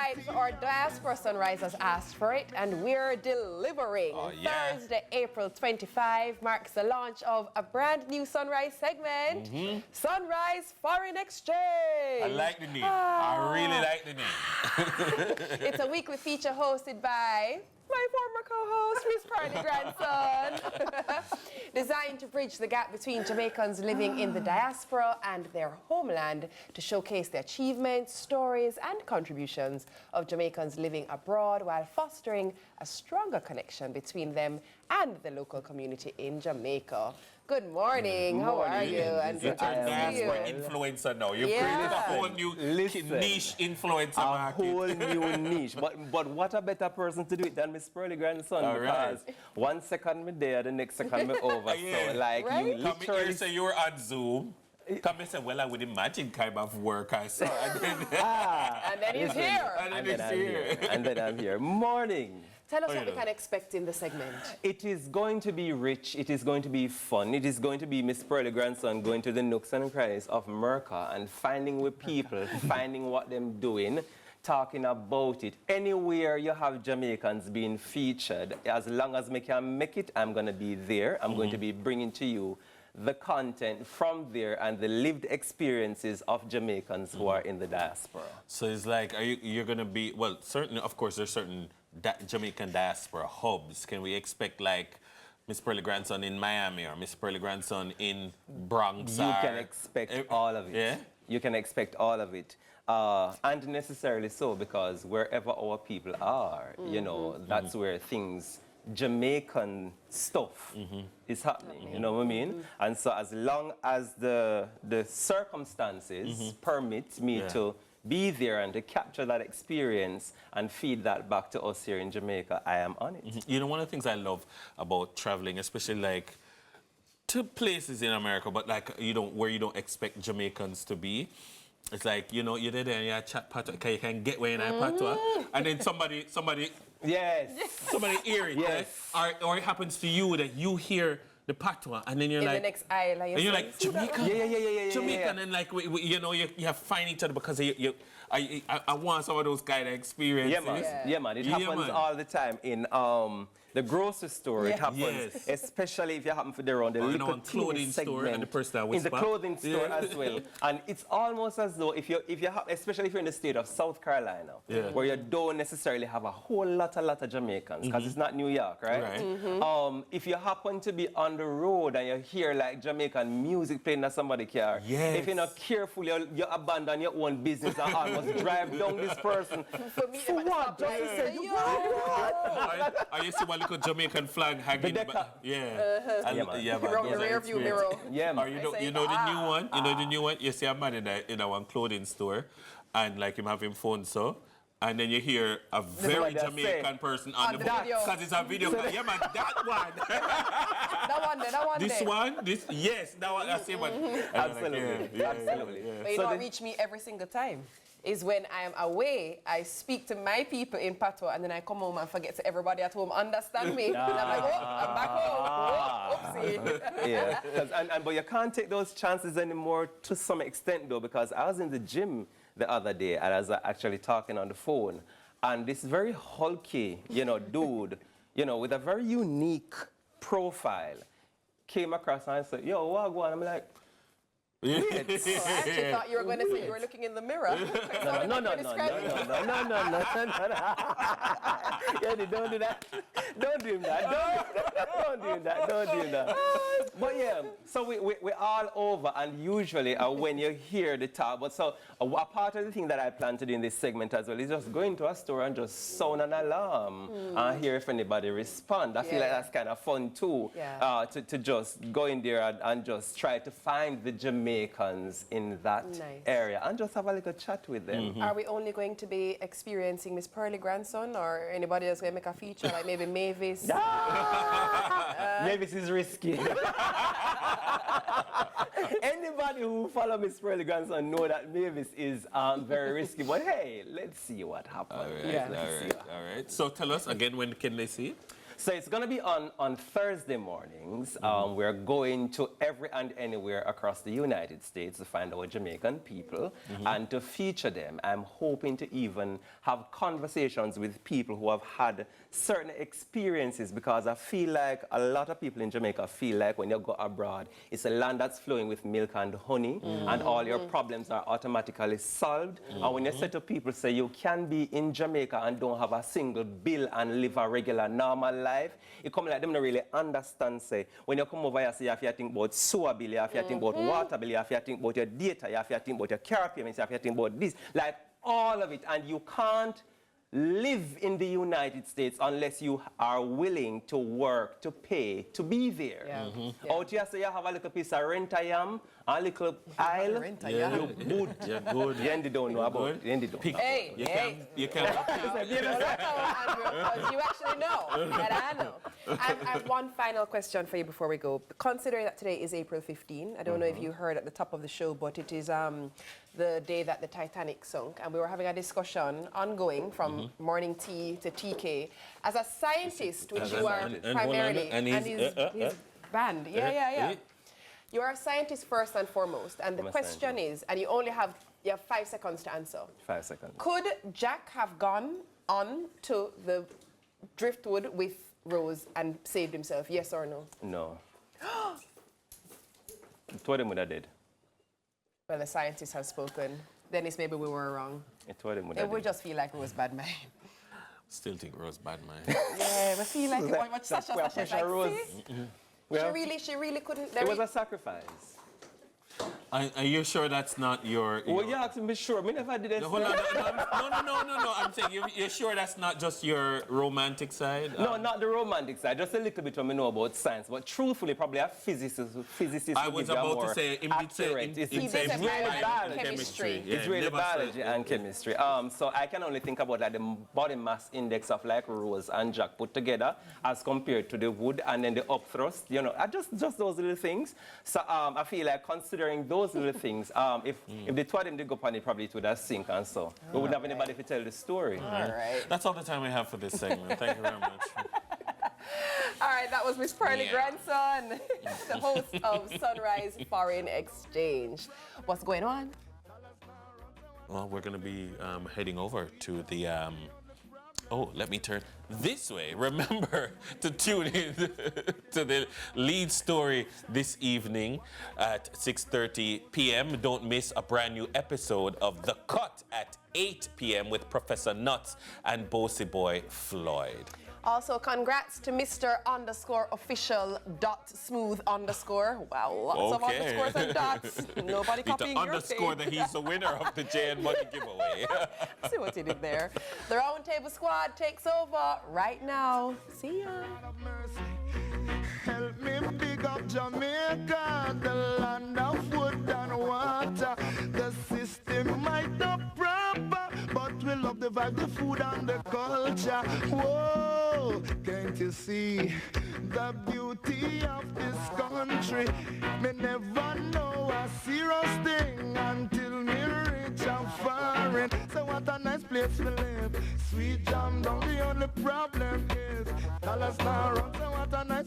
right, so our Diaspora Sunrise has asked for it, and we're delivering. Oh, yeah. Thursday, April 25 marks the launch of a brand new Sunrise segment, Sunrise Foreign Exchange. I like the name. I really like the name. It's a weekly feature hosted by my former co-host, MissPearlyGrandson, designed to bridge the gap between Jamaicans living in the diaspora and their homeland to showcase the achievements, stories, and contributions of Jamaicans living abroad while fostering a stronger connection between them and the local community in Jamaica. Good morning. How are you? And You're good to see you. diaspora influencer now. You've created a whole new niche influencer market. A whole new niche. But what a better person to do it than MissPearlyGrandson, because 1 second me there, the next second me over. So like you Come literally here, say you're on Zoom. Come and say, well, I would imagine kind of work I saw. And then he's here. then he's here. And then I'm here. Morning. Tell us what we can expect in the segment. It is going to be rich. It is going to be fun. It is going to be MissPearlyGrandson going to the nooks and crannies of Merca and finding with people, finding what them doing, talking about it. Anywhere you have Jamaicans being featured, as long as I can make it, I'm going to be there. I'm going to be bringing to you the content from there and the lived experiences of Jamaicans who are in the diaspora. So it's like, you're going to be, well, certainly, of course, there's certain Jamaican diaspora hubs. Can we expect like MissPearlyGrandson in Miami or MissPearlyGrandson in Bronx? You can expect all of it. Yeah? You can expect all of it. And necessarily so, because wherever our people are, you know, that's where things, Jamaican stuff is happening, you know what I mean? And so as long as the circumstances permit me to be there and to capture that experience and feed that back to us here in Jamaica, I am on it. You know, one of the things I love about traveling, especially like to places in America, but like where you don't expect Jamaicans to be. It's like, you know, you're there and you chat patois, because you can get where in patois, and then somebody hear it, yes. Or it happens to you that you hear the patois, and then you're In like, the next aisle, and you're like, Jamaica? Yeah. Jamaica, and then like, you know, you have to find each other because I want some of those kind of experiences. Yeah, man. It happens all the time in the grocery store. It happens, especially if you happen to be around the little clothing store and the person that in whisper. the clothing store as well. And it's almost as though if you have, especially if you're in the state of South Carolina, where you don't necessarily have a whole lot of Jamaicans, because it's not New York, right? If you happen to be on the road and you hear like Jamaican music playing in somebody's car, if you're not careful, you abandon your own business and almost drive down this person. For what? Just to say, I used to see one little Jamaican flag hanging. The rear view mirror. Yeah, man. You know the new one? You know the new one? You see a man in a one clothing store, and like him having phone so. And then you hear a very Jamaican person on the video. Because it's a video. Yeah, man, that one. that one. This one? Yes, that one. I see one. Absolutely. Absolutely. But you don't reach me every single time. Is when I am away, I speak to my people in patois, and then I come home and forget to everybody at home understand me. And I'm like, oh, I'm back home. Oopsie. Yeah, but you can't take those chances anymore to some extent, though, because I was in the gym the other day, and I was actually talking on the phone, and this very hulky, dude, with a very unique profile, came across and I said, yo, Wagwan. I'm like, I actually thought you were going to say you were looking in the mirror. No. Yeah, don't do that. Don't do that. But yeah, so we're all over, and usually when you hear the talk, but so a part of the thing that I plan to do in this segment as well is just go into a store and just sound an alarm and hear if anybody respond. I feel like that's kind of fun too, to just go in there and just try to find the Jamaicans in that area and just have a little chat with them. Are we only going to be experiencing MissPearlyGrandson, or anybody else going to make a feature like maybe Mavis? Mavis is risky. Anybody who follow MissPearlyGrandson know that Mavis is very risky. But hey, let's see what happens. All right. So tell us again, when can they see it? So it's going to be on Thursday mornings. We're going to every and anywhere across the United States to find our Jamaican people and to feature them. I'm hoping to even have conversations with people who have had certain experiences, because I feel like a lot of people in Jamaica feel like when you go abroad, it's a land that's flowing with milk and honey, and all your problems are automatically solved. And when you say to people, say you can be in Jamaica and don't have a single bill and live a regular, normal life, it come like them don't really understand, say, when you come over here, say you have to think about sewer bill, you have to think about water bill, you have to think about your data, you have to think about your car payments, you have to think about this, like all of it, and you can't live in the United States unless you are willing to work, to pay, to be there. Out here, so you have a little piece of rent I am, a little aisle, you're good. You're good. Yendi don't know about it. Yendi don't. Hey, You can. That's how Andrew, because you actually know that I know. I have one final question for you before we go. Considering that today is April 15, I don't know if you heard at the top of the show, but it is the day that the Titanic sunk, and we were having a discussion ongoing from morning tea to TK. As a scientist, which you are primarily, and his band, you are a scientist first and foremost, and the question is, and you have 5 seconds to answer. 5 seconds. Could Jack have gone on to the driftwood with Rose and saved himself? Yes or no? No. Told him what I did. Well, the scientist has spoken. Dennis, maybe we were wrong. It told him what I did. We just feel like Rose bad man. Still think Rose bad man. Yeah, we feel like what Sasha like, Well, she really couldn't. it was a sacrifice. Are you sure that's not your... Well, you asked me sure. Me never did it. No, no. I'm saying, you're sure that's not just your romantic side? No, not the romantic side. Just a little bit what I know about science. But truthfully, probably a physicist I was about to say, it's really biology. Chemistry. It's really biology and chemistry. So I can only think about like the body mass index of like Rose and Jack put together as compared to the wood and then the upthrust. You know, just those little things. So I feel like considering those little things, if the two of them did go on it, probably it would have sink and so. We wouldn't have anybody to tell the story. All right. That's all the time we have for this segment. Thank you very much. All right, that was Miss Pearly Grandson, the host of Sunrise Foreign Exchange. What's going on? Well, we're going to be heading over to the... let me turn this way. Remember to tune in to the lead story this evening at 6:30 p.m. Don't miss a brand new episode of The Cut at 8 p.m. with Professor Nuts and Bossy Boy Floyd. Also, congrats to Mr._official.smooth_. Wow, lots of underscores and dots. Nobody copying your underscore that he's the winner of the Jay and Money giveaway. See what he did there. The Roundtable Squad takes over right now. See ya. Help me big up Jamaica, the land of wood and water. The system might not proper, but we love the vibe, the food and the culture. Whoa, can't you see the beauty of this country? Me never know a serious thing until me reach and foreign. So what a nice place to live. Sweet jam down, the only problem is dollars now run. So what